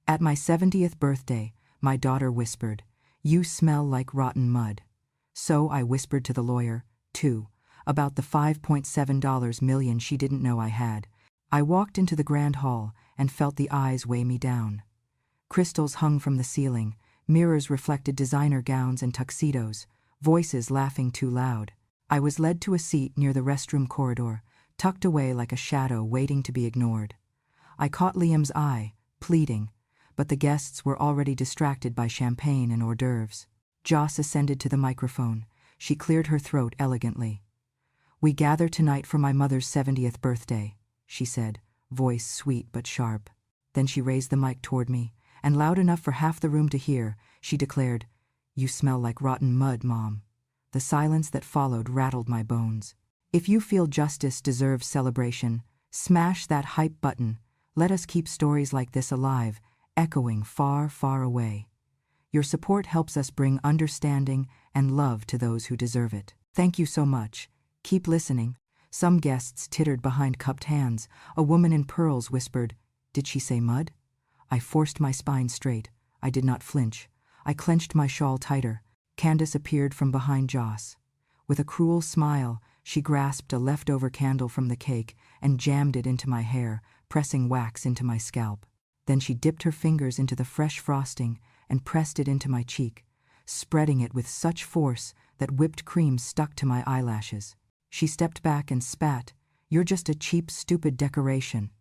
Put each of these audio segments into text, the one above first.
At my 70th birthday, my daughter whispered, "You smell like rotten mud." So I whispered to the lawyer, too, about the $5.7 million she didn't know I had. I walked into the grand hall and felt the eyes weigh me down. Crystals hung from the ceiling, mirrors reflected designer gowns and tuxedos, voices laughing too loud. I was led to a seat near the restroom corridor, tucked away like a shadow waiting to be ignored. I caught Liam's eye, pleading, but the guests were already distracted by champagne and hors d'oeuvres. Joss ascended to the microphone. She cleared her throat elegantly. "We gather tonight for my mother's 70th birthday," she said, voice sweet but sharp. Then she raised the mic toward me, and loud enough for half the room to hear, she declared, "You smell like rotten mud, Mom." The silence that followed rattled my bones. If you feel justice deserves celebration, smash that hype button. Let us keep stories like this alive, echoing far, far away. Your support helps us bring understanding and love to those who deserve it. Thank you so much. Keep listening. Some guests tittered behind cupped hands. A woman in pearls whispered, "Did she say mud?" I forced my spine straight. I did not flinch. I clenched my shawl tighter. Candace appeared from behind Joss. With a cruel smile, she grasped a leftover candle from the cake and jammed it into my hair, pressing wax into my scalp. Then she dipped her fingers into the fresh frosting and pressed it into my cheek, spreading it with such force that whipped cream stuck to my eyelashes. She stepped back and spat, "You're just a cheap, stupid decoration."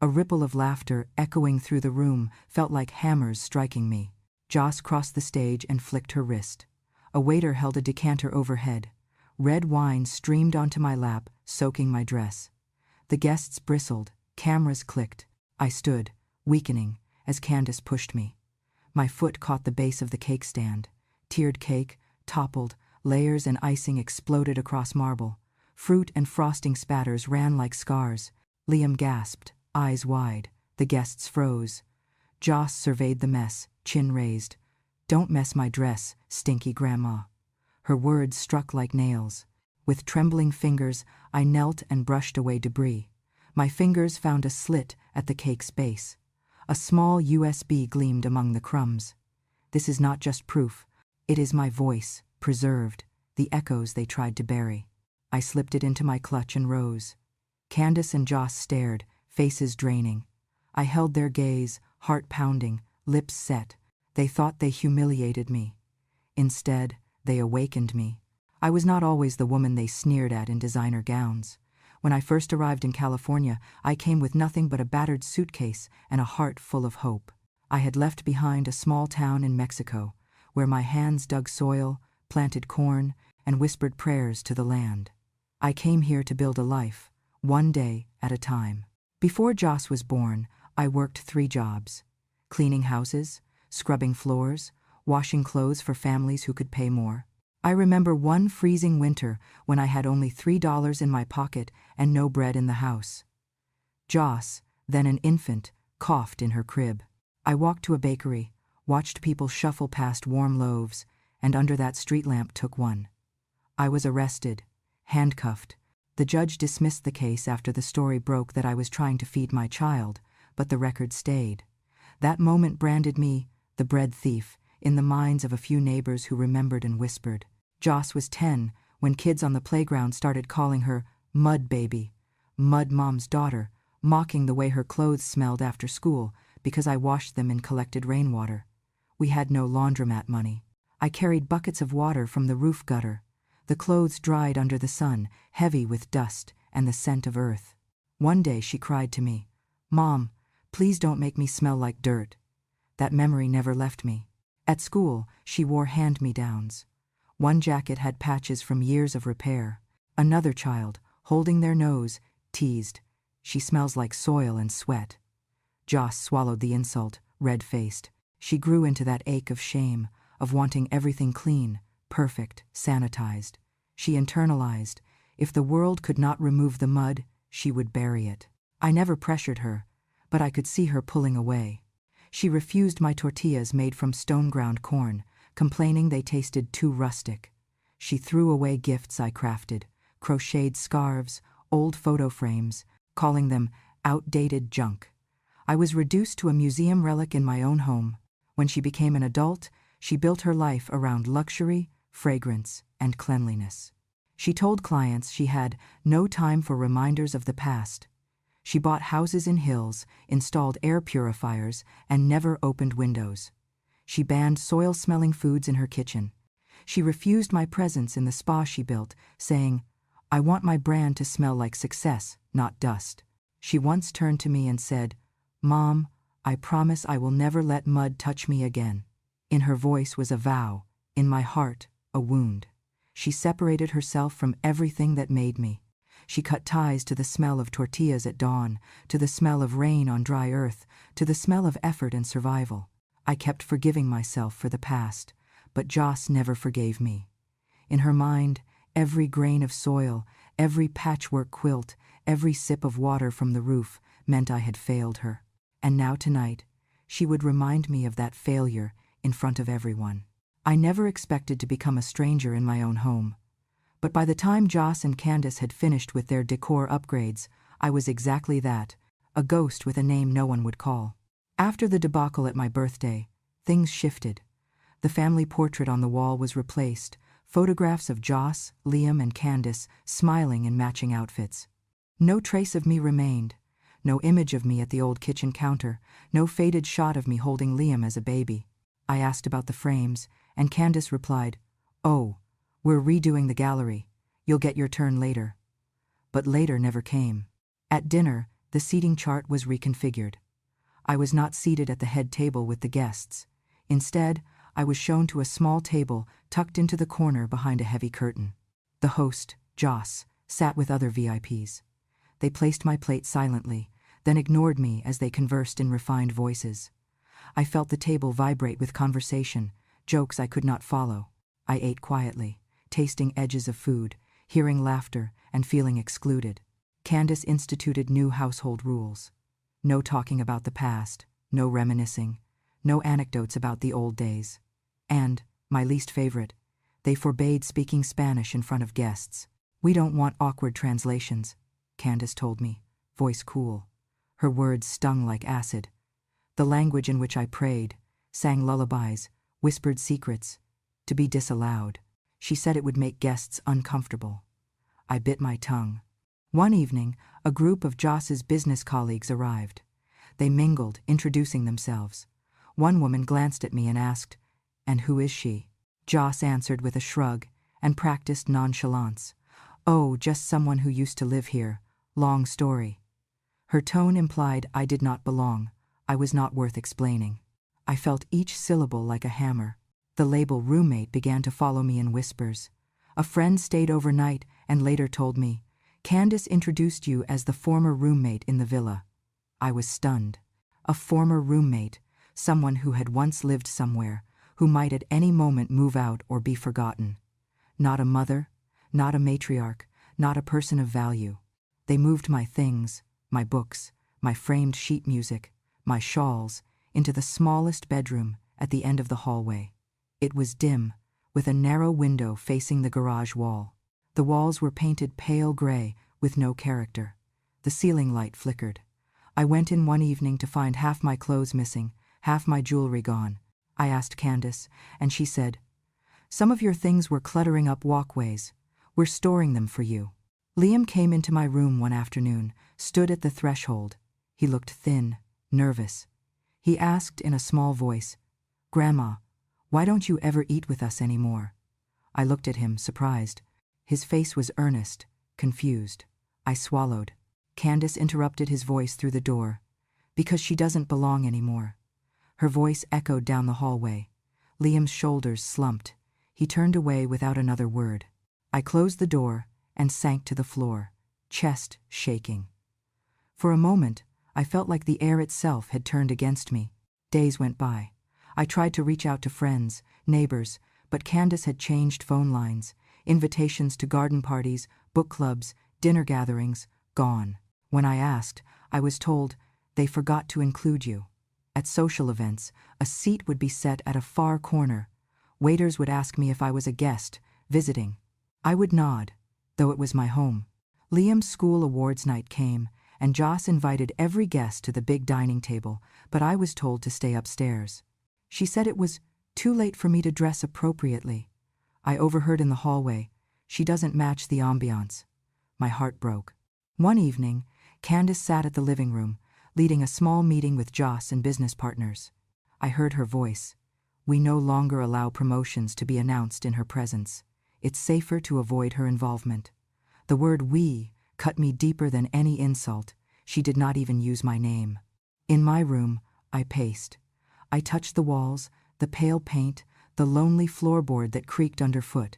A ripple of laughter echoing through the room felt like hammers striking me. Joss crossed the stage and flicked her wrist. A waiter held a decanter overhead. Red wine streamed onto my lap, soaking my dress. The guests bristled, cameras clicked. I stood, weakening, as Candace pushed me. My foot caught the base of the cake stand. Tiered cake, toppled, layers and icing exploded across marble. Fruit and frosting spatters ran like scars. Liam gasped, eyes wide. The guests froze. Joss surveyed the mess, chin raised. "Don't mess my dress, stinky grandma." Her words struck like nails. With trembling fingers, I knelt and brushed away debris. My fingers found a slit at the cake's base. A small USB gleamed among the crumbs. This is not just proof. It is my voice, preserved, the echoes they tried to bury. I slipped it into my clutch and rose. Candace and Joss stared, faces draining. I held their gaze, heart pounding, lips set. They thought they humiliated me. Instead, they awakened me. I was not always the woman they sneered at in designer gowns. When I first arrived in California, I came with nothing but a battered suitcase and a heart full of hope. I had left behind a small town in Mexico, where my hands dug soil, planted corn, and whispered prayers to the land. I came here to build a life, one day at a time. Before Joss was born, I worked 3 jobs: cleaning houses, scrubbing floors, washing clothes for families who could pay more. I remember one freezing winter when I had only $3 in my pocket and no bread in the house. Joss, then an infant, coughed in her crib. I walked to a bakery, watched people shuffle past warm loaves, and under that street lamp took one. I was arrested, handcuffed. The judge dismissed the case after the story broke that I was trying to feed my child, but the record stayed. That moment branded me, the bread thief, in the minds of a few neighbors who remembered and whispered. Joss was 10 when kids on the playground started calling her Mud Baby, Mud Mom's daughter, mocking the way her clothes smelled after school because I washed them in collected rainwater. We had no laundromat money. I carried buckets of water from the roof gutter. The clothes dried under the sun, heavy with dust and the scent of earth. One day she cried to me, "Mom, please don't make me smell like dirt." That memory never left me. At school, she wore hand-me-downs. One jacket had patches from years of repair. Another child, holding their nose, teased, "She smells like soil and sweat." Joss swallowed the insult, red-faced. She grew into that ache of shame, of wanting everything clean, perfect, sanitized. She internalized, if the world could not remove the mud, she would bury it. I never pressured her, but I could see her pulling away. She refused my tortillas made from stone-ground corn, complaining they tasted too rustic. She threw away gifts I crafted, crocheted scarves, old photo frames, calling them outdated junk. I was reduced to a museum relic in my own home. When she became an adult, she built her life around luxury, fragrance, and cleanliness. She told clients she had no time for reminders of the past. She bought houses in hills, installed air purifiers, and never opened windows. She banned soil-smelling foods in her kitchen. She refused my presence in the spa she built, saying, "I want my brand to smell like success, not dust." She once turned to me and said, "Mom, I promise I will never let mud touch me again." In her voice was a vow, in my heart, a wound. She separated herself from everything that made me. She cut ties to the smell of tortillas at dawn, to the smell of rain on dry earth, to the smell of effort and survival. I kept forgiving myself for the past, but Joss never forgave me. In her mind, every grain of soil, every patchwork quilt, every sip of water from the roof meant I had failed her. And now tonight, she would remind me of that failure in front of everyone. I never expected to become a stranger in my own home. But by the time Joss and Candace had finished with their decor upgrades, I was exactly that, a ghost with a name no one would call. After the debacle at my birthday, things shifted. The family portrait on the wall was replaced, photographs of Joss, Liam, and Candace smiling in matching outfits. No trace of me remained. No image of me at the old kitchen counter, no faded shot of me holding Liam as a baby. I asked about the frames, and Candace replied, "Oh, we're redoing the gallery. You'll get your turn later." But later never came. At dinner, the seating chart was reconfigured. I was not seated at the head table with the guests. Instead, I was shown to a small table tucked into the corner behind a heavy curtain. The host, Joss, sat with other VIPs. They placed my plate silently, then ignored me as they conversed in refined voices. I felt the table vibrate with conversation, jokes I could not follow. I ate quietly, tasting edges of food, hearing laughter, and feeling excluded. Candace instituted new household rules. No talking about the past, no reminiscing, no anecdotes about the old days. And, my least favorite, they forbade speaking Spanish in front of guests. "We don't want awkward translations," Candace told me, voice cool. Her words stung like acid. The language in which I prayed, sang lullabies, whispered secrets, to be disallowed. She said it would make guests uncomfortable. I bit my tongue. One evening, a group of Joss's business colleagues arrived. They mingled, introducing themselves. One woman glanced at me and asked, "And who is she?" Joss answered with a shrug and practiced nonchalance. "Oh, just someone who used to live here. Long story." Her tone implied I did not belong. I was not worth explaining. I felt each syllable like a hammer. The label roommate began to follow me in whispers. A friend stayed overnight and later told me, "Candace introduced you as the former roommate in the villa." I was stunned. A former roommate, someone who had once lived somewhere, who might at any moment move out or be forgotten. Not a mother, not a matriarch, not a person of value. They moved my things, my books, my framed sheet music, my shawls, into the smallest bedroom at the end of the hallway. It was dim, with a narrow window facing the garage wall. The walls were painted pale gray, with no character. The ceiling light flickered. I went in one evening to find half my clothes missing, half my jewelry gone. I asked Candace, and she said, "Some of your things were cluttering up walkways. We're storing them for you." Liam came into my room one afternoon, stood at the threshold. He looked thin, nervous. He asked in a small voice, "Grandma, why don't you ever eat with us anymore?" I looked at him, surprised. His face was earnest, confused. I swallowed. Candace interrupted his voice through the door. "Because she doesn't belong anymore." Her voice echoed down the hallway. Liam's shoulders slumped. He turned away without another word. I closed the door and sank to the floor, chest shaking. For a moment, I felt like the air itself had turned against me. Days went by. I tried to reach out to friends, neighbors, but Candace had changed phone lines. Invitations to garden parties, book clubs, dinner gatherings, gone. When I asked, I was told, "They forgot to include you." At social events, a seat would be set at a far corner. Waiters would ask me if I was a guest, visiting. I would nod, though it was my home. Liam's school awards night came, and Joss invited every guest to the big dining table, but I was told to stay upstairs. She said it was too late for me to dress appropriately. I overheard in the hallway, "She doesn't match the ambiance." My heart broke. One evening, Candace sat at the living room, leading a small meeting with Joss and business partners. I heard her voice. "We no longer allow promotions to be announced in her presence. It's safer to avoid her involvement." The word "we" cut me deeper than any insult. She did not even use my name. In my room, I paced. I touched the walls, the pale paint, the lonely floorboard that creaked underfoot.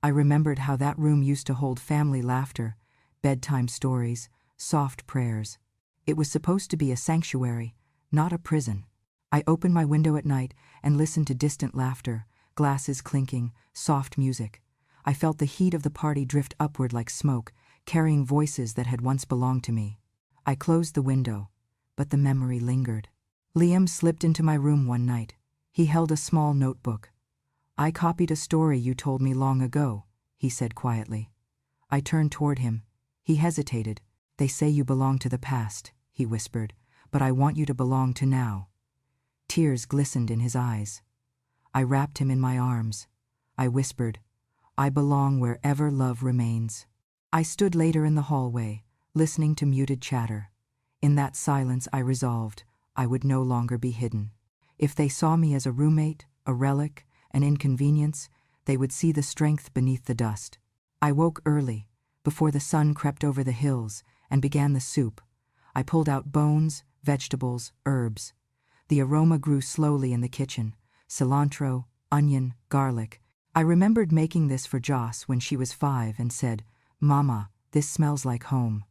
I remembered how that room used to hold family laughter, bedtime stories, soft prayers. It was supposed to be a sanctuary, not a prison. I opened my window at night and listened to distant laughter, glasses clinking, soft music. I felt the heat of the party drift upward like smoke, carrying voices that had once belonged to me. I closed the window, but the memory lingered. Liam slipped into my room one night. He held a small notebook. "I copied a story you told me long ago," he said quietly. I turned toward him. He hesitated. "They say you belong to the past," he whispered, "but I want you to belong to now." Tears glistened in his eyes. I wrapped him in my arms. I whispered, "I belong wherever love remains." I stood later in the hallway, listening to muted chatter. In that silence I resolved I would no longer be hidden. If they saw me as a roommate, a relic, an inconvenience, they would see the strength beneath the dust. I woke early, before the sun crept over the hills, and began the soup. I pulled out bones, vegetables, herbs. The aroma grew slowly in the kitchen: cilantro, onion, garlic. I remembered making this for Joss when she was 5 and said, "Mama, this smells like home."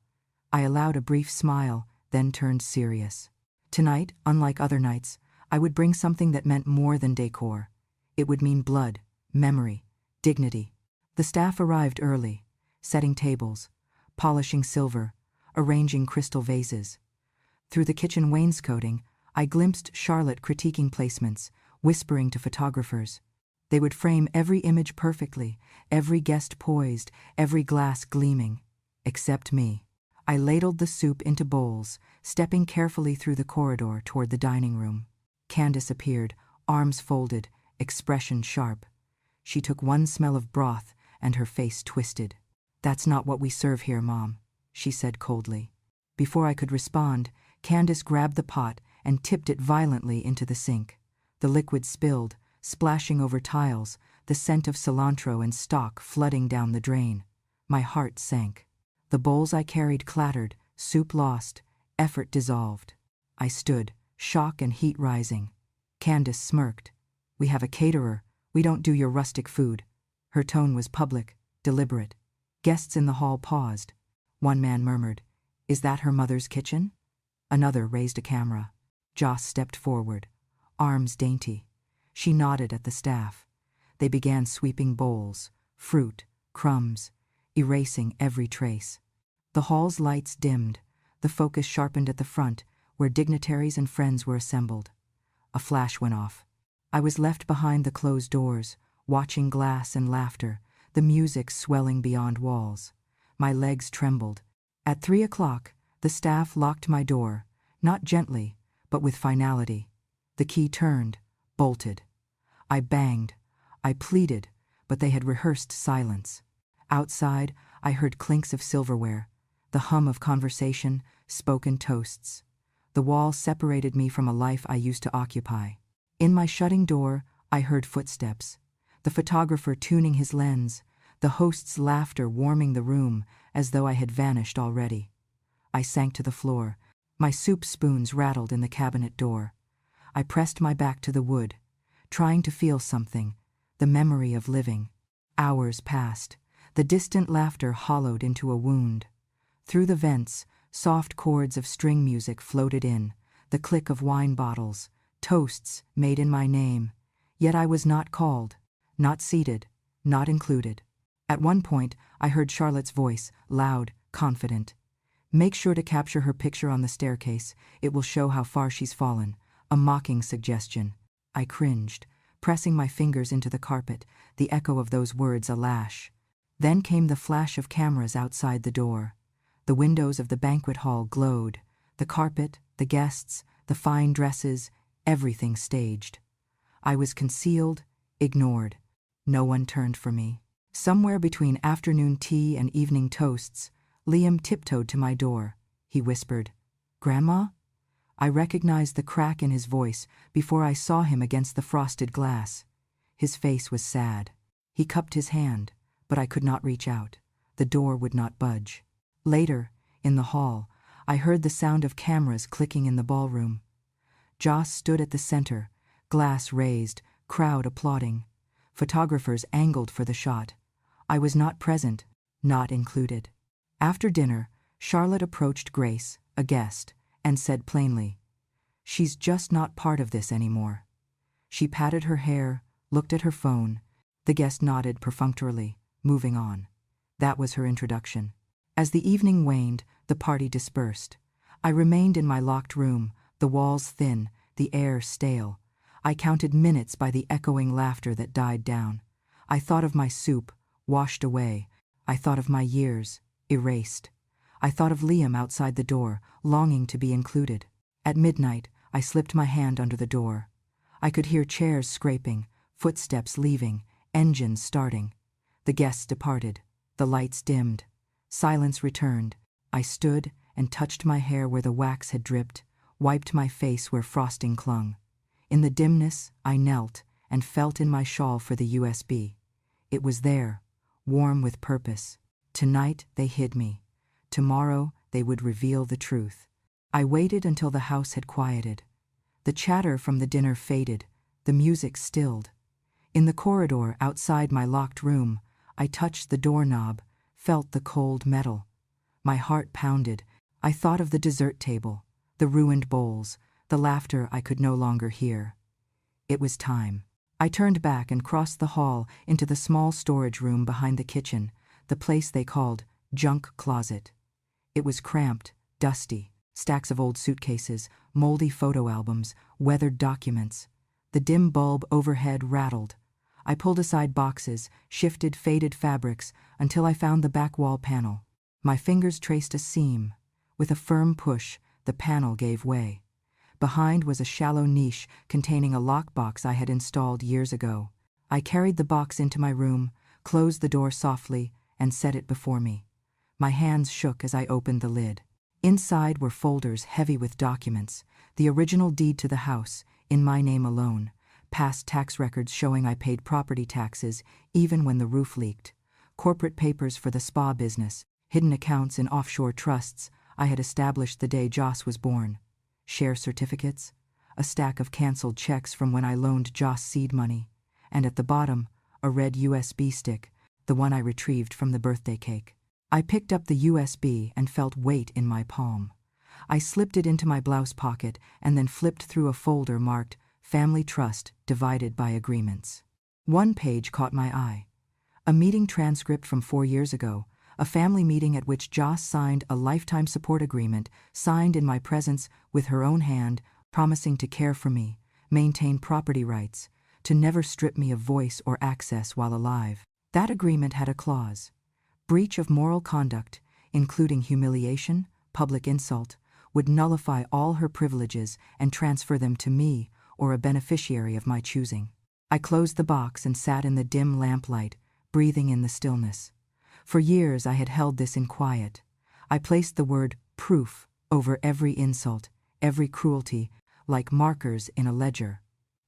I allowed a brief smile, then turned serious. Tonight, unlike other nights, I would bring something that meant more than decor. It would mean blood, memory, dignity. The staff arrived early, setting tables, polishing silver, arranging crystal vases. Through the kitchen wainscoting, I glimpsed Charlotte critiquing placements, whispering to photographers. They would frame every image perfectly, every guest poised, every glass gleaming. Except me. I ladled the soup into bowls, stepping carefully through the corridor toward the dining room. Candace appeared, arms folded, expression sharp. She took one smell of broth, and her face twisted. "That's not what we serve here, Mom," she said coldly. Before I could respond, Candace grabbed the pot and tipped it violently into the sink. The liquid spilled, splashing over tiles, the scent of cilantro and stock flooding down the drain. My heart sank. The bowls I carried clattered, soup lost, effort dissolved. I stood, shock and heat rising. Candace smirked. "We have a caterer. We don't do your rustic food." Her tone was public, deliberate. Guests in the hall paused. One man murmured, "Is that her mother's kitchen?" Another raised a camera. Joss stepped forward, arms dainty. She nodded at the staff. They began sweeping bowls, fruit, crumbs, erasing every trace. The hall's lights dimmed, the focus sharpened at the front, where dignitaries and friends were assembled. A flash went off. I was left behind the closed doors, watching glass and laughter, the music swelling beyond walls. My legs trembled. At 3 o'clock, the staff locked my door, not gently, but with finality. The key turned, bolted. I banged. I pleaded, but they had rehearsed silence. Outside, I heard clinks of silverware, the hum of conversation, spoken toasts. The wall separated me from a life I used to occupy. In my shutting door, I heard footsteps, the photographer tuning his lens, the host's laughter warming the room as though I had vanished already. I sank to the floor. My soup spoons rattled in the cabinet door. I pressed my back to the wood, trying to feel something, the memory of living. Hours passed. The distant laughter hollowed into a wound. Through the vents, soft chords of string music floated in, the click of wine bottles, toasts made in my name. Yet I was not called, not seated, not included. At one point, I heard Charlotte's voice, loud, confident. "Make sure to capture her picture on the staircase. It will show how far she's fallen." A mocking suggestion. I cringed, pressing my fingers into the carpet, the echo of those words a lash. Then came the flash of cameras outside the door. The windows of the banquet hall glowed. The carpet, the guests, the fine dresses, everything staged. I was concealed, ignored. No one turned for me. Somewhere between afternoon tea and evening toasts, Liam tiptoed to my door. He whispered, "Grandma?" I recognized the crack in his voice before I saw him against the frosted glass. His face was sad. He cupped his hand, but I could not reach out. The door would not budge. Later, in the hall, I heard the sound of cameras clicking in the ballroom. Joss stood at the center, glass raised, crowd applauding. Photographers angled for the shot. I was not present, not included. After dinner, Charlotte approached Grace, a guest, and said plainly, "She's just not part of this anymore." She patted her hair, looked at her phone. The guest nodded perfunctorily, moving on. That was her introduction. As the evening waned, the party dispersed. I remained in my locked room, the walls thin, the air stale. I counted minutes by the echoing laughter that died down. I thought of my soup, washed away. I thought of my years, erased. I thought of Liam outside the door, longing to be included. At midnight, I slipped my hand under the door. I could hear chairs scraping, footsteps leaving, engines starting. The guests departed. The lights dimmed. Silence returned. I stood and touched my hair where the wax had dripped, wiped my face where frosting clung. In the dimness, I knelt and felt in my shawl for the USB. It was there, warm with purpose. Tonight they hid me. Tomorrow they would reveal the truth. I waited until the house had quieted. The chatter from the dinner faded, the music stilled. In the corridor outside my locked room, I touched the doorknob, felt the cold metal. My heart pounded. I thought of the dessert table, the ruined bowls, the laughter I could no longer hear. It was time. I turned back and crossed the hall into the small storage room behind the kitchen, the place they called junk closet. It was cramped, dusty, stacks of old suitcases, moldy photo albums, weathered documents. The dim bulb overhead rattled. I pulled aside boxes, shifted faded fabrics, until I found the back wall panel. My fingers traced a seam. With a firm push, the panel gave way. Behind was a shallow niche containing a lockbox I had installed years ago. I carried the box into my room, closed the door softly, and set it before me. My hands shook as I opened the lid. Inside were folders heavy with documents, the original deed to the house, in my name alone, past tax records showing I paid property taxes even when the roof leaked, corporate papers for the spa business, hidden accounts in offshore trusts I had established the day Joss was born, share certificates, a stack of canceled checks from when I loaned Joss seed money, and at the bottom, a red USB stick, the one I retrieved from the birthday cake. I picked up the USB and felt weight in my palm. I slipped it into my blouse pocket and then flipped through a folder marked Family Trust Divided by Agreements. One page caught my eye. A meeting transcript from 4 years ago, a family meeting at which Joss signed a lifetime support agreement, signed in my presence with her own hand, promising to care for me, maintain property rights, to never strip me of voice or access while alive. That agreement had a clause: breach of moral conduct, including humiliation, public insult, would nullify all her privileges and transfer them to me or a beneficiary of my choosing. I closed the box and sat in the dim lamplight, breathing in the stillness. For years I had held this in quiet. I placed the word proof over every insult, every cruelty, like markers in a ledger.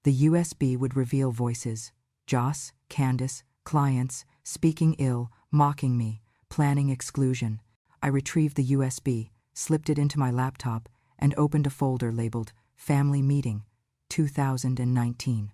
The USB would reveal voices: Joss, Candace, clients, speaking ill, mocking me, planning exclusion. I retrieved the USB, slipped it into my laptop, and opened a folder labeled Family Meeting, 2019.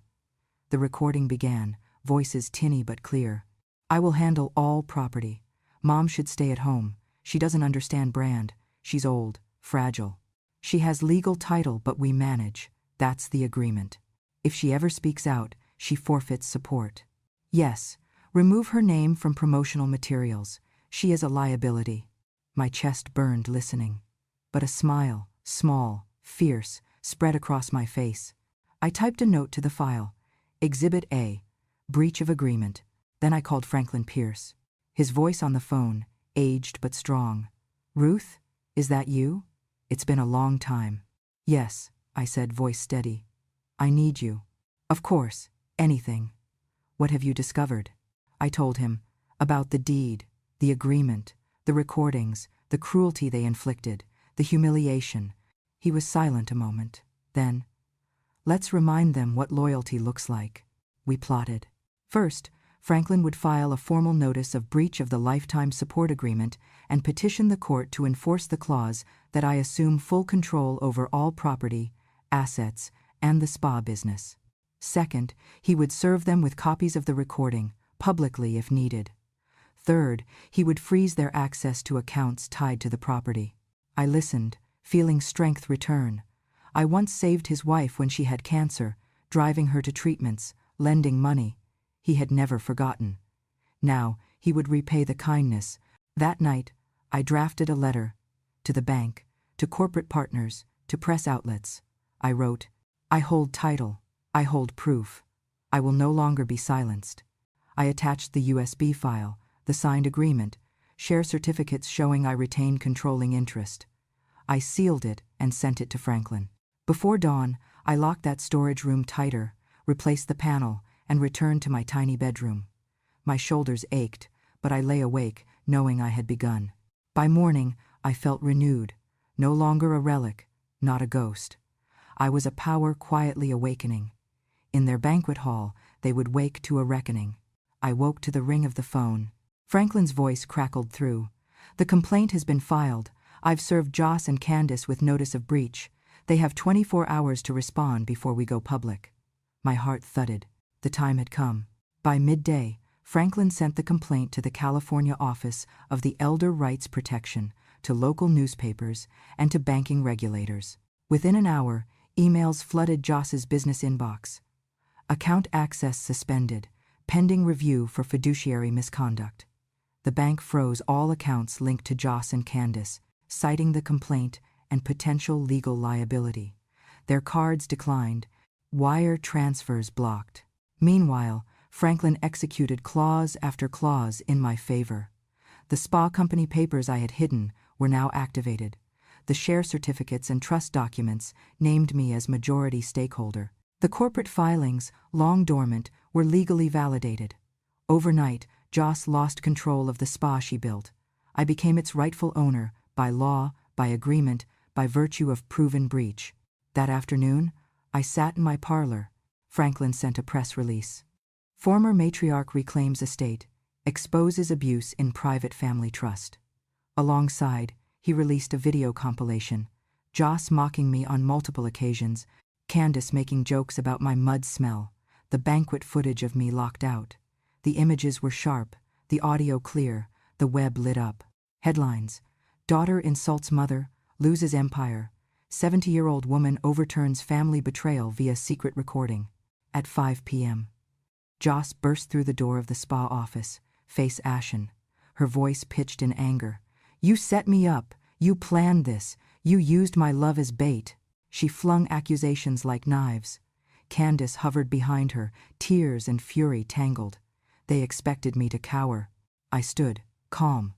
The recording began, voices tinny but clear. "I will handle all property. Mom should stay at home. She doesn't understand brand. She's old, fragile. She has legal title, but we manage. That's the agreement. If she ever speaks out, she forfeits support. Yes, remove her name from promotional materials. She is a liability." My chest burned listening. But a smile, small, fierce, spread across my face. I typed a note to the file. Exhibit A, breach of agreement. Then I called Franklin Pierce. His voice on the phone, aged but strong. "Ruth, is that you? It's been a long time." "Yes," I said, voice steady. "I need you." "Of course, anything." "What have you discovered?" I told him about the deed, the agreement, the recordings, the cruelty they inflicted, the humiliation. He was silent a moment. Then, "Let's remind them what loyalty looks like." We plotted. First, Franklin would file a formal notice of breach of the lifetime support agreement and petition the court to enforce the clause that I assume full control over all property, assets, and the spa business. Second, he would serve them with copies of the recording, publicly if needed. Third, he would freeze their access to accounts tied to the property. I listened, feeling strength return. I once saved his wife when she had cancer, driving her to treatments, lending money. He had never forgotten. Now, he would repay the kindness. That night, I drafted a letter to the bank, to corporate partners, to press outlets. I wrote, "I hold title. I hold proof. I will no longer be silenced." I attached the USB file, the signed agreement, share certificates showing I retain controlling interest. I sealed it and sent it to Franklin. Before dawn, I locked that storage room tighter, replaced the panel, and returned to my tiny bedroom. My shoulders ached, but I lay awake, knowing I had begun. By morning, I felt renewed, no longer a relic, not a ghost. I was a power quietly awakening. In their banquet hall, they would wake to a reckoning. I woke to the ring of the phone. Franklin's voice crackled through. "The complaint has been filed. I've served Joss and Candace with notice of breach. They have 24 hours to respond before we go public." My heart thudded. The time had come. By midday, Franklin sent the complaint to the California office of the Elder Rights Protection, to local newspapers, and to banking regulators. Within an hour, emails flooded Joss's business inbox. Account access suspended, pending review for fiduciary misconduct. The bank froze all accounts linked to Joss and Candace, citing the complaint and potential legal liability. Their cards declined, wire transfers blocked. Meanwhile, Franklin executed clause after clause in my favor. The spa company papers I had hidden were now activated. The share certificates and trust documents named me as majority stakeholder. The corporate filings, long dormant, were legally validated. Overnight, Joss lost control of the spa she built. I became its rightful owner, by law, by agreement, by virtue of proven breach. That afternoon, I sat in my parlor. Franklin sent a press release. "Former matriarch reclaims estate, exposes abuse in private family trust." Alongside, he released a video compilation, Joss mocking me on multiple occasions, Candace making jokes about my mud smell, the banquet footage of me locked out. The images were sharp, the audio clear, the web lit up. Headlines: "Daughter insults mother, loses empire. 70-year-old woman overturns family betrayal via secret recording." At 5 p.m. Joss burst through the door of the spa office, face ashen, her voice pitched in anger. "You set me up, you planned this, you used my love as bait." She flung accusations like knives. Candace hovered behind her, tears and fury tangled. They expected me to cower. I stood, calm.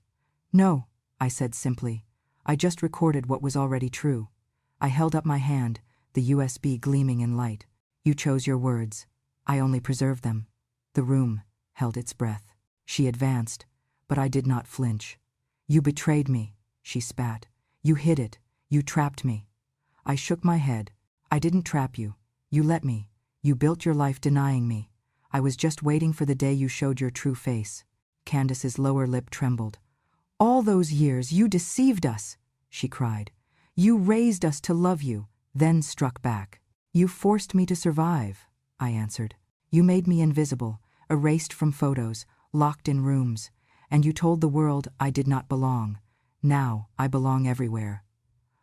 "No," I said simply. "I just recorded what was already true." I held up my hand, the USB gleaming in light. "You chose your words. I only preserved them." The room held its breath. She advanced, but I did not flinch. "You betrayed me," she spat. "You hid it. You trapped me." I shook my head. "I didn't trap you. You let me. You built your life denying me. I was just waiting for the day you showed your true face." Candace's lower lip trembled. "All those years you deceived us," she cried. "You raised us to love you, then struck back." "You forced me to survive," I answered. "You made me invisible, erased from photos, locked in rooms, and you told the world I did not belong. Now I belong everywhere."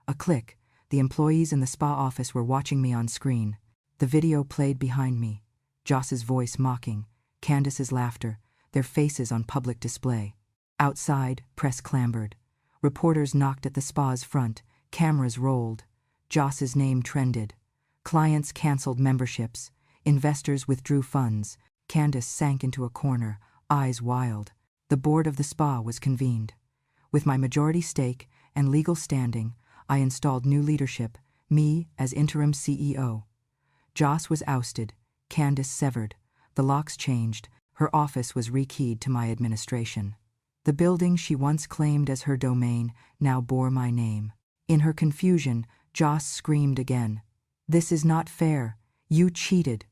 A click. The employees in the spa office were watching me on screen. The video played behind me. Joss's voice mocking, Candace's laughter, their faces on public display. Outside, press clambered. Reporters knocked at the spa's front, cameras rolled. Joss's name trended. Clients canceled memberships. Investors withdrew funds. Candace sank into a corner, eyes wild. The board of the spa was convened. With my majority stake and legal standing, I installed new leadership, me as interim CEO. Joss was ousted, Candace severed, the locks changed, her office was rekeyed to my administration. The building she once claimed as her domain now bore my name. In her confusion, Joss screamed again. "This is not fair. You cheated."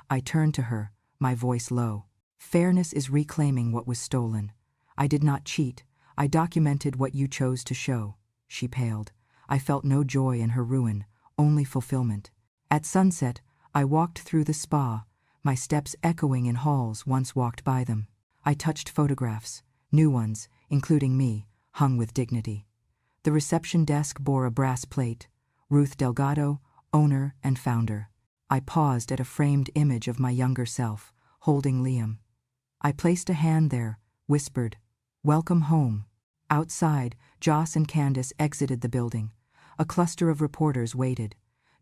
I turned to her, my voice low. "Fairness is reclaiming what was stolen. I did not cheat. I documented what you chose to show." She paled. I felt no joy in her ruin, only fulfillment. At sunset, I walked through the spa, my steps echoing in halls once walked by them. I touched photographs, new ones, including me, hung with dignity. The reception desk bore a brass plate, Ruth Delgado, owner and founder. I paused at a framed image of my younger self, holding Liam. I placed a hand there, whispered, "Welcome home." Outside, Joss and Candace exited the building. A cluster of reporters waited.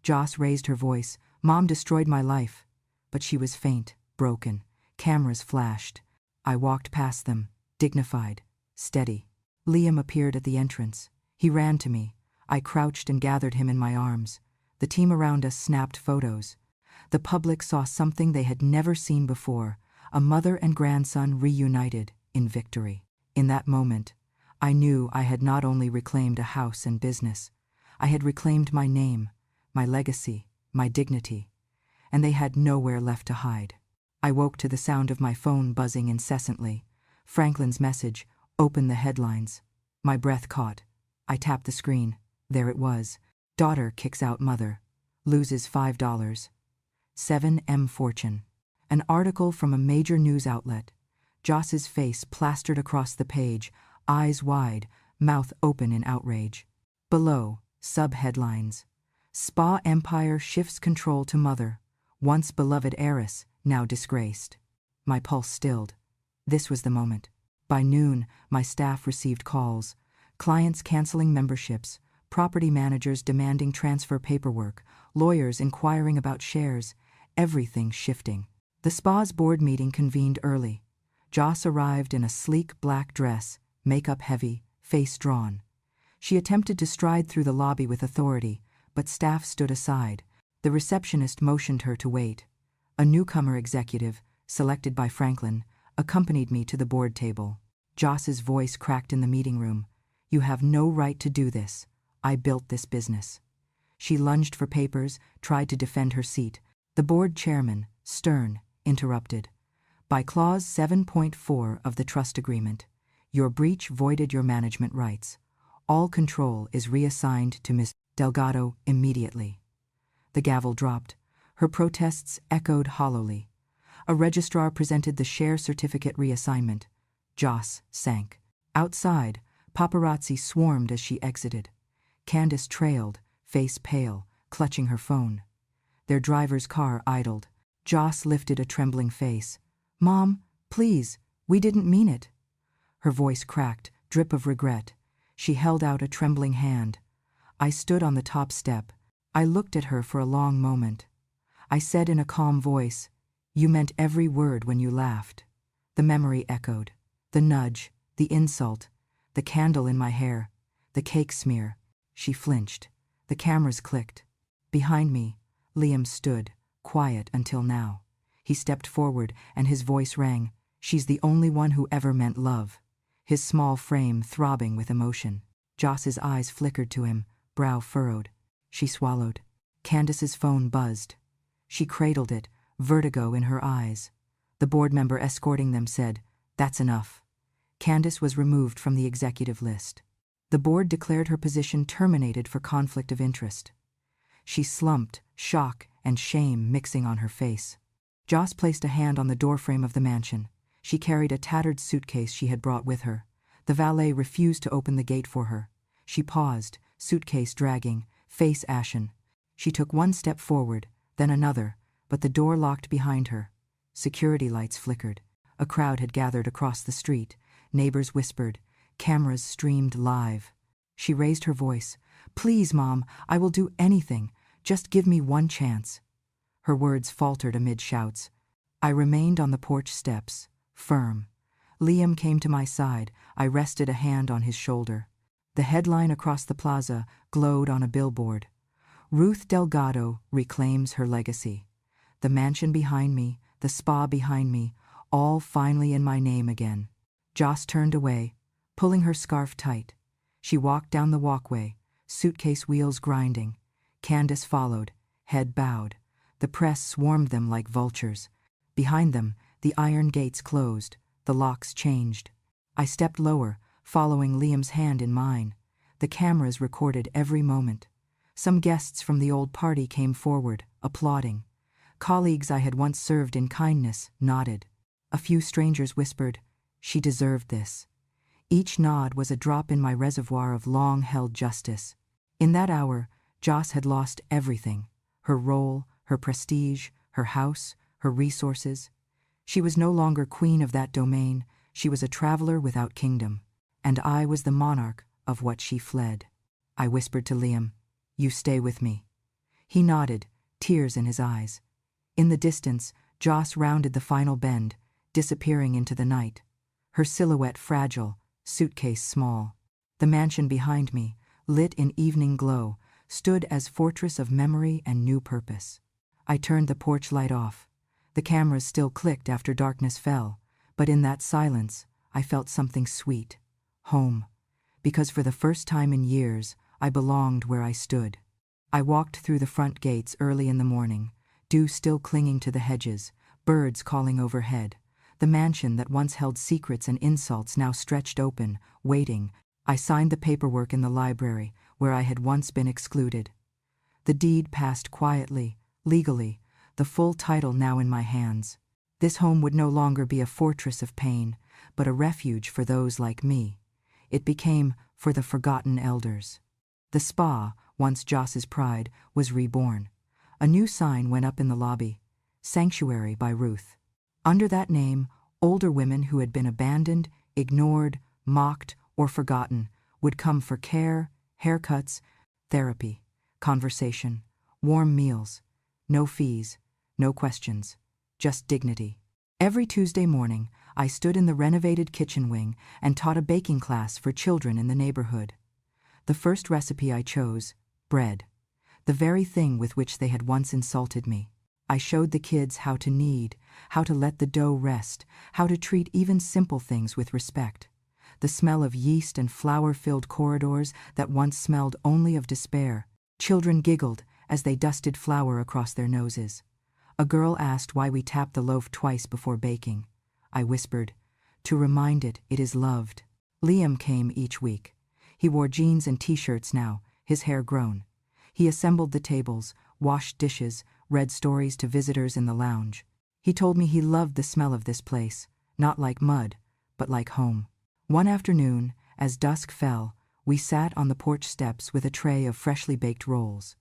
Joss raised her voice, "Mom destroyed my life." But she was faint, broken. Cameras flashed. I walked past them, dignified, steady. Liam appeared at the entrance. He ran to me. I crouched and gathered him in my arms. The team around us snapped photos. The public saw something they had never seen before, a mother and grandson reunited in victory. In that moment, I knew I had not only reclaimed a house and business, I had reclaimed my name, my legacy, my dignity, and they had nowhere left to hide. I woke to the sound of my phone buzzing incessantly. Franklin's message, "Open the headlines." My breath caught. I tapped the screen. There it was. Daughter kicks out mother. Loses $5. 7M fortune. An article from a major news outlet. Joss's face plastered across the page, eyes wide, mouth open in outrage. Below, sub-headlines. Spa empire shifts control to mother. Once beloved heiress, now disgraced. My pulse stilled. This was the moment. By noon, my staff received calls. Clients canceling memberships, property managers demanding transfer paperwork, lawyers inquiring about shares, everything shifting. The spa's board meeting convened early. Joss arrived in a sleek black dress, makeup heavy, face drawn. She attempted to stride through the lobby with authority, but staff stood aside. The receptionist motioned her to wait. A newcomer executive, selected by Franklin, accompanied me to the board table. Joss's voice cracked in the meeting room. "You have no right to do this. I built this business." She lunged for papers, tried to defend her seat. The board chairman, stern, interrupted. "By Clause 7.4 of the trust agreement, your breach voided your management rights. All control is reassigned to Ms. Delgado immediately." The gavel dropped. Her protests echoed hollowly. A registrar presented the share certificate reassignment. Joss sank. Outside, paparazzi swarmed as she exited. Candace trailed, face pale, clutching her phone. Their driver's car idled. Joss lifted a trembling face. "Mom, please, we didn't mean it." Her voice cracked, drip of regret. She held out a trembling hand. I stood on the top step. I looked at her for a long moment. I said in a calm voice, "You meant every word when you laughed." The memory echoed. The nudge, the insult, the candle in my hair, the cake smear. She flinched. The cameras clicked. Behind me, Liam stood, quiet until now. He stepped forward and his voice rang, "She's the only one who ever meant love." His small frame throbbing with emotion. Joss's eyes flickered to him, brow furrowed. She swallowed. Candace's phone buzzed. She cradled it, vertigo in her eyes. The board member escorting them said, "That's enough." Candace was removed from the executive list. The board declared her position terminated for conflict of interest. She slumped, shock and shame mixing on her face. Joss placed a hand on the doorframe of the mansion. She carried a tattered suitcase she had brought with her. The valet refused to open the gate for her. She paused, suitcase dragging, face ashen. She took one step forward, then another, but the door locked behind her. Security lights flickered. A crowd had gathered across the street. Neighbors whispered. Cameras streamed live. She raised her voice. "Please, Mom, I will do anything. Just give me one chance." Her words faltered amid shouts. I remained on the porch steps, firm. Liam came to my side. I rested a hand on his shoulder. The headline across the plaza glowed on a billboard. Ruth Delgado reclaims her legacy. The mansion behind me, the spa behind me, all finally in my name again. Joss turned away, pulling her scarf tight. She walked down the walkway, suitcase wheels grinding. Candace followed, head bowed. The press swarmed them like vultures. Behind them, the iron gates closed, the locks changed. I stepped lower, following Liam's hand in mine. The cameras recorded every moment. Some guests from the old party came forward, applauding. Colleagues I had once served in kindness nodded. A few strangers whispered, "She deserved this." Each nod was a drop in my reservoir of long-held justice. In that hour, Joss had lost everything: her role, her prestige, her house, her resources. She was no longer queen of that domain. She was a traveler without kingdom. And I was the monarch of what she fled. I whispered to Liam, "You stay with me." He nodded, tears in his eyes. In the distance, Joss rounded the final bend, disappearing into the night. Her silhouette fragile, suitcase small. The mansion behind me, lit in evening glow, stood as fortress of memory and new purpose. I turned the porch light off. The cameras still clicked after darkness fell, but in that silence, I felt something sweet. Home. Because for the first time in years, I belonged where I stood. I walked through the front gates early in the morning, dew still clinging to the hedges, birds calling overhead. The mansion that once held secrets and insults now stretched open, waiting. I signed the paperwork in the library, where I had once been excluded. The deed passed quietly, legally, the full title now in my hands. This home would no longer be a fortress of pain, but a refuge for those like me. It became for the forgotten elders. The spa, once Joss's pride, was reborn. A new sign went up in the lobby: Sanctuary by Ruth. Under that name, older women who had been abandoned, ignored, mocked, or forgotten would come for care, haircuts, therapy, conversation, warm meals. No fees, no questions, just dignity. Every Tuesday morning, I stood in the renovated kitchen wing and taught a baking class for children in the neighborhood. The first recipe I chose, bread, the very thing with which they had once insulted me. I showed the kids how to knead, how to let the dough rest, how to treat even simple things with respect. The smell of yeast and flour-filled corridors that once smelled only of despair. Children giggled as they dusted flour across their noses. A girl asked why we tapped the loaf twice before baking. I whispered, "To remind it is loved." Liam came each week. He wore jeans and t-shirts now, his hair grown. He assembled the tables, washed dishes, read stories to visitors in the lounge. He told me he loved the smell of this place, not like mud, but like home. One afternoon, as dusk fell, we sat on the porch steps with a tray of freshly baked rolls.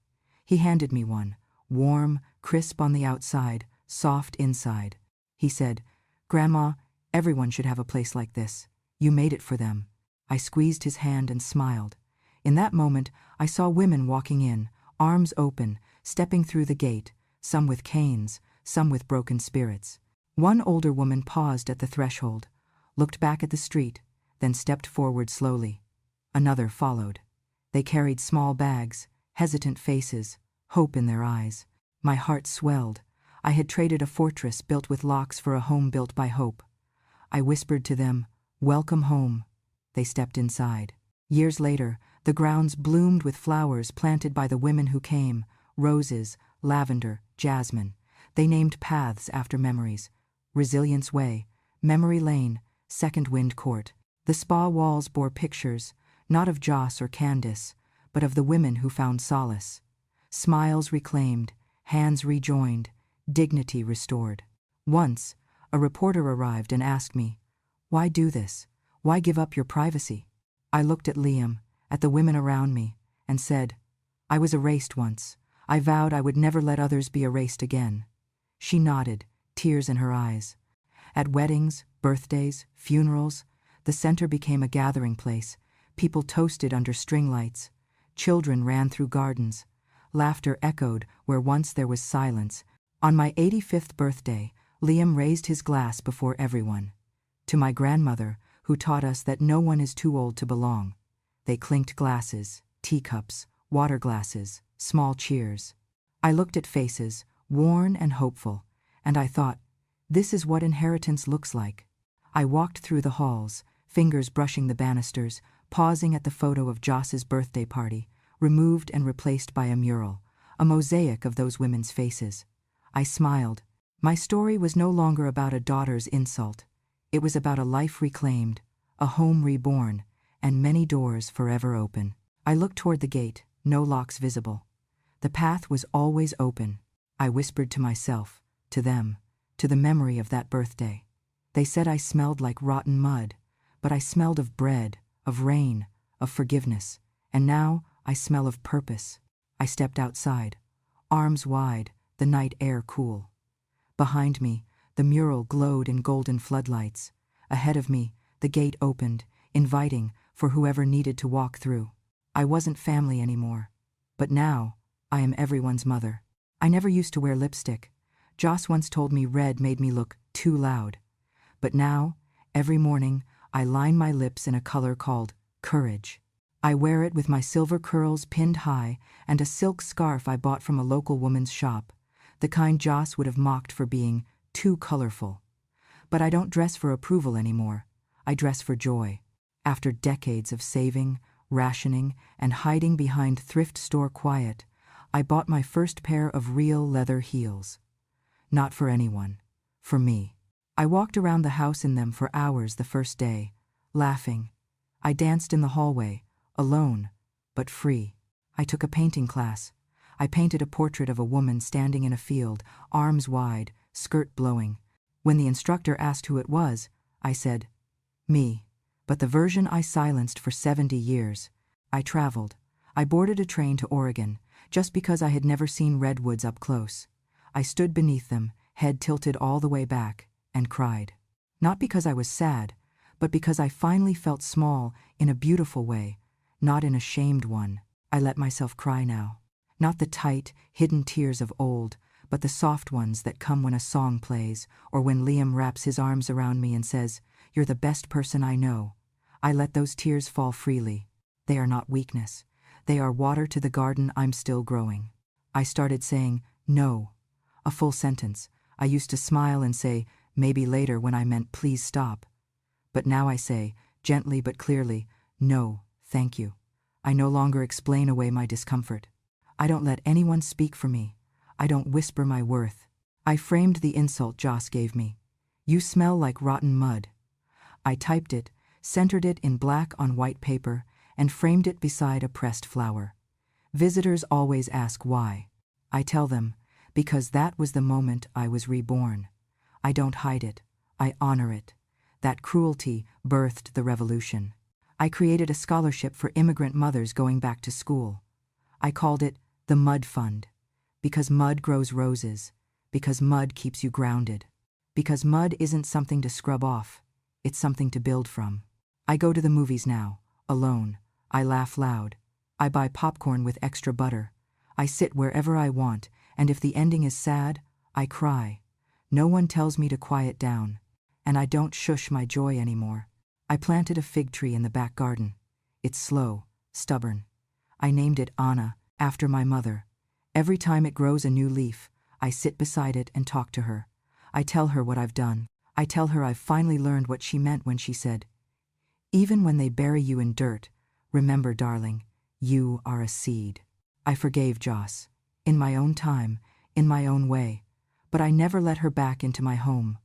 He handed me one, warm, crisp on the outside, soft inside. He said, "Grandma, everyone should have a place like this. You made it for them." I squeezed his hand and smiled. In that moment, I saw women walking in, arms open, stepping through the gate, some with canes, some with broken spirits. One older woman paused at the threshold, looked back at the street, then stepped forward slowly. Another followed. They carried small bags, hesitant faces, hope in their eyes. My heart swelled. I had traded a fortress built with locks for a home built by hope. I whispered to them, "Welcome home." They stepped inside. Years later, the grounds bloomed with flowers planted by the women who came: roses, lavender, jasmine. They named paths after memories: Resilience Way, Memory Lane, Second Wind Court. The spa walls bore pictures, not of Joss or Candace, but of the women who found solace. Smiles reclaimed, hands rejoined, dignity restored. Once, a reporter arrived and asked me, "Why do this? Why give up your privacy?" I looked at Liam, at the women around me, and said, "I was erased once. I vowed I would never let others be erased again." She nodded, tears in her eyes. At weddings, birthdays, funerals, the center became a gathering place. People toasted under string lights. Children ran through gardens. Laughter echoed where once there was silence. On my 85th birthday, Liam raised his glass before everyone. To my grandmother, who taught us that no one is too old to belong. They clinked glasses, teacups, water glasses, small cheers. I looked at faces, worn and hopeful, and I thought, this is what inheritance looks like. I walked through the halls, fingers brushing the banisters, pausing at the photo of Joss's birthday party, removed and replaced by a mural, a mosaic of those women's faces. I smiled. My story was no longer about a daughter's insult. It was about a life reclaimed, a home reborn, and many doors forever open. I looked toward the gate, no locks visible. The path was always open. I whispered to myself, to them, to the memory of that birthday. They said I smelled like rotten mud, but I smelled of bread, of rain, of forgiveness, and now I smell of purpose. I stepped outside, arms wide, the night air cool. Behind me, the mural glowed in golden floodlights. Ahead of me, the gate opened, inviting for whoever needed to walk through. I wasn't family anymore, but now I am everyone's mother. I never used to wear lipstick. Joss once told me red made me look too loud. But now, every morning, I line my lips in a color called courage. I wear it with my silver curls pinned high and a silk scarf I bought from a local woman's shop, the kind Joss would have mocked for being too colorful. But I don't dress for approval anymore. I dress for joy. After decades of saving, rationing, and hiding behind thrift store quiet, I bought my first pair of real leather heels. Not for anyone. For me. I walked around the house in them for hours the first day, laughing. I danced in the hallway, alone, but free. I took a painting class. I painted a portrait of a woman standing in a field, arms wide, skirt blowing. When the instructor asked who it was, I said, me. But the version I silenced for 70 years. I traveled. I boarded a train to Oregon, just because I had never seen redwoods up close. I stood beneath them, head tilted all the way back, and cried. Not because I was sad, but because I finally felt small in a beautiful way, not in a shamed one. I let myself cry now. Not the tight, hidden tears of old, but the soft ones that come when a song plays, or when Liam wraps his arms around me and says, "You're the best person I know." I let those tears fall freely. They are not weakness. They are water to the garden I'm still growing. I started saying, no. A full sentence. I used to smile and say, maybe later, when I meant please stop. But now I say, gently but clearly, no, thank you. I no longer explain away my discomfort. I don't let anyone speak for me. I don't whisper my worth. I framed the insult Joss gave me. You smell like rotten mud. I typed it, centered it in black on white paper, and framed it beside a pressed flower. Visitors always ask why. I tell them, because that was the moment I was reborn. I don't hide it. I honor it. That cruelty birthed the revolution. I created a scholarship for immigrant mothers going back to school. I called it the Mud Fund, because mud grows roses, because mud keeps you grounded, because mud isn't something to scrub off, it's something to build from. I go to the movies now, alone. I laugh loud. I buy popcorn with extra butter. I sit wherever I want, and if the ending is sad, I cry. No one tells me to quiet down, and I don't shush my joy anymore. I planted a fig tree in the back garden. It's slow, stubborn. I named it Anna, after my mother. Every time it grows a new leaf, I sit beside it and talk to her. I tell her what I've done. I tell her I've finally learned what she meant when she said, "Even when they bury you in dirt, remember, darling, you are a seed." I forgave Joss, in my own time, in my own way, but I never let her back into my home.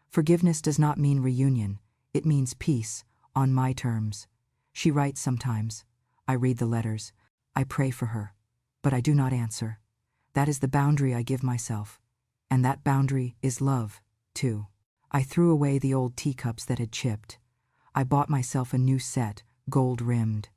Forgiveness does not mean reunion. It means peace, on my terms. She writes sometimes. I read the letters. I pray for her. But I do not answer. That is the boundary I give myself. And that boundary is love, too. I threw away the old teacups that had chipped. I bought myself a new set, gold-rimmed.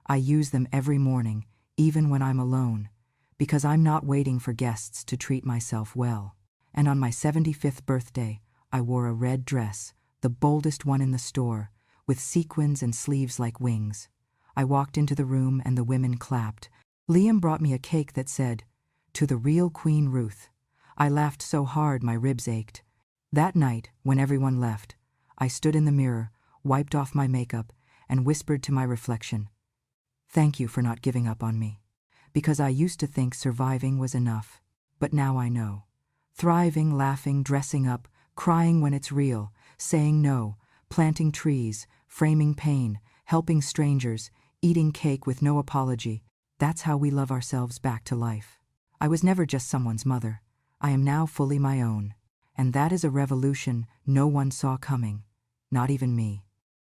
I use them every morning, even when I'm alone, because I'm not waiting for guests to treat myself well. And on my 75th birthday, I wore a red dress, the boldest one in the store, with sequins and sleeves like wings. I walked into the room and the women clapped. Liam brought me a cake that said, "To the real Queen Ruth." I laughed so hard my ribs ached. That night, when everyone left, I stood in the mirror, wiped off my makeup, and whispered to my reflection, Thank you for not giving up on me. Because I used to think surviving was enough. But now I know. Thriving, laughing, dressing up, crying when it's real, saying no, planting trees, framing pain, helping strangers, eating cake with no apology, that's how we love ourselves back to life. I was never just someone's mother. I am now fully my own. And that is a revolution no one saw coming. Not even me.